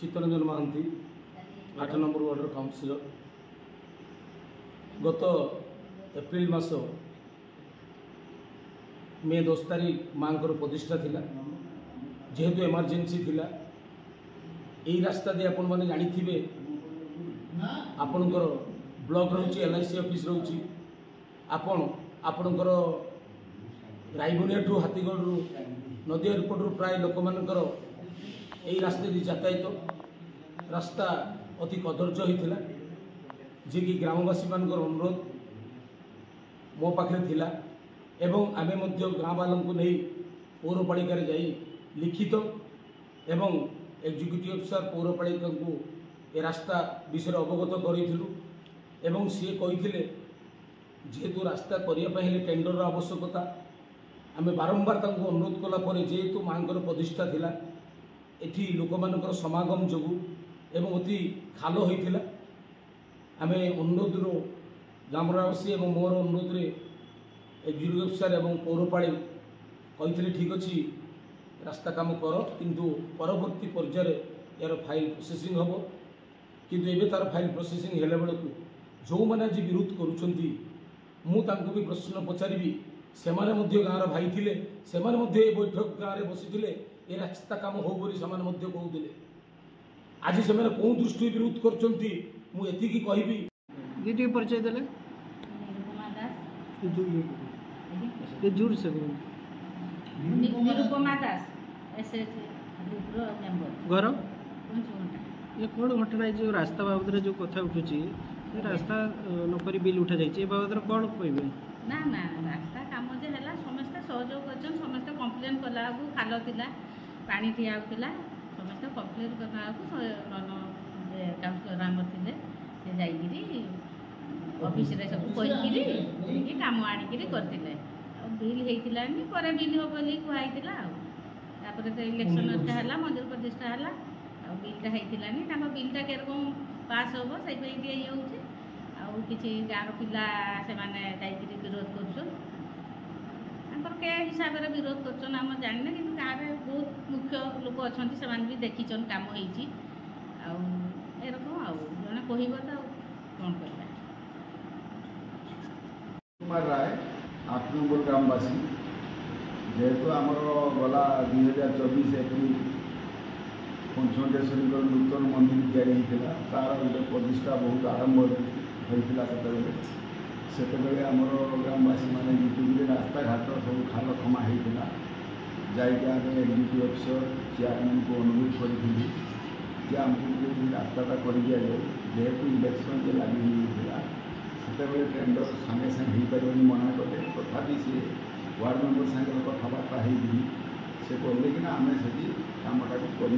Chittaranjan Mahanti 8 number वार्डर councillor. गत April मास मे 10 तारीख माँ प्रतिष्ठा थिला, जेहेतु इमरजेंसी थिला। यही रास्ता दे आपण मैंने जानी आपणकर ब्लॉक रोचे LIC ऑफिस रोची आपणकर रायबुनिया ठू हाथीगढ़ रु नदी एयरपोर्ट रु प्राय लोक मानकर यही रास्ते दी यातायात रास्ता अति कदर्य होता जी कि ग्रामवासी मान अनुरोध मो पाखे थिला एवं आमे मध्य गाँ वालों को नहीं पौरपालिका जाई लिखित एवं एग्जीक्यूटिव अफिसर पौरपालिका को ए रास्ता विषय अवगत करूँ सी कही जेहेतु रास्ता करने टेंडर आवश्यकता आमे बारंबार अनुरोध कलापर जेहेतु माँ प्रतिष्ठा थिला एठी लोक मानकर समागम जोगु एवं अति खाल होता आमे अनुरोध ग्रामवासी एवं मोर अनुरोध एग्जीक्यूटिव अफिसर एवं पौरपाली कही ठीक अच्छी रास्ता काम कर किंतु परवर्ती पर्यायर यार फाइल प्रोसेसिंग हम किंतु एबे तार फाइल प्रोसेसिंग हेले बेलू जो मैंने आज विरोध करुँच मुझे भी प्रश्न पचारि से गाँव भाई थे से बैठक गाँव में बसी ये रास्ता काम हो कहते आज से कौ दृष्टि विरोध करती कहबी परिचय देले जोर से घर ये कौन घटना है जो रास्ता बाबद जो कथा उठुची रास्ता नौकरी बिल उठा जाइए बाबद कौन कहे ना ना रास्ता काम जे है समस्ते सहयोग कर समस्ते कम्प्लेन कला खाल थिला पानी ठिया होता समस्ते कम्प्लेन कला काउंसिलर आम थे से जाकि ऑफिस रे सब कहीकि काम आणिक करते बिल होता पर बिल हम बोली कहला तो इलेक्शन है मंदिर प्रतिष्ठा है बिलटा होता बिलटा केरकम पास हम से ये हो कि गाँव पिला से विरोध कर के हिसाब से विरोध कर जाने कि गाँव में बहुत मुख्य लोक अच्छा से भी देखीन कम होरकम जड़े कह तो कौन कहला कुमार राय 8 नंबर ग्रामवासी जेहेतु आमर गला 2024 एप्रिल पंचमटेश्वरी नूतन मंदिर या तार गोटे प्रतिष्ठा बहुत आरंभ होता से आमर ग्रामवासी मैंने जुटे रास्ता घाट सब खाल खमा होता जाकि एग्जीक्यूटिव अफिसर चेयरमैन को अनुरोध करी कि आमको रास्ता कर दि जाए जेहेतु इलेक्शन जे लगी होता से टेंडर सागे सागे हो पारे मना कले तथापि सी वार्ड मेम्बर सागर कथबार्ता से कहले कि आम से कमटा कर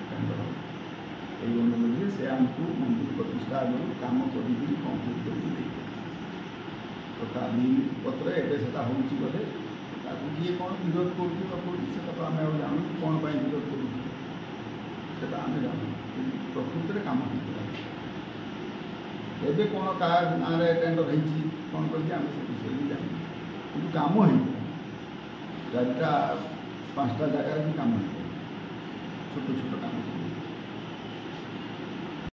टेंडर ये अनुरोध से आमको मंदिर प्रतिष्ठा आगे कम कर कम्प्लीट कर बिल पत्र एवं से होते किए कौन विरोध कर आम जानू कौन पर विरोध करा आम जानू प्रकृत में कम होता एवं कौन क्या गाँव में टेंडर होती कौन करके आम से विषय भी जानू कि कम होता 4टा 5टा जगार भी कम होता छोट छोट कम